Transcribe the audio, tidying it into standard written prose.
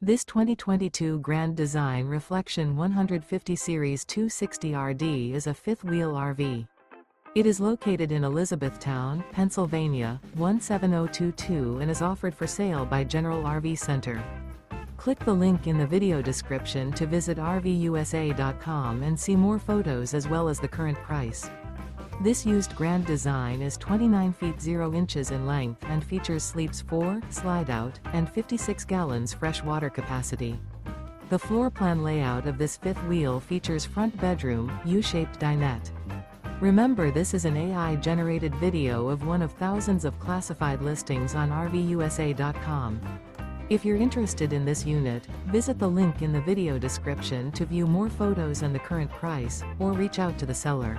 This 2022 Grand Design Reflection 150 Series 260RD is a fifth-wheel RV. It is located in Elizabethtown, Pennsylvania, 17022 and is offered for sale by General RV Center. Click the link in the video description to visit RVUSA.com and see more photos as well as the current price. This used Grand Design is 29 feet 0 inches in length and features sleeps 4, Slideout, and 56 gallons fresh water capacity. The floor plan layout of this fifth wheel features front bedroom, U-shaped dinette. Remember, this is an AI-generated video of one of thousands of classified listings on RVUSA.com. If you're interested in this unit, visit the link in the video description to view more photos and the current price, or reach out to the seller.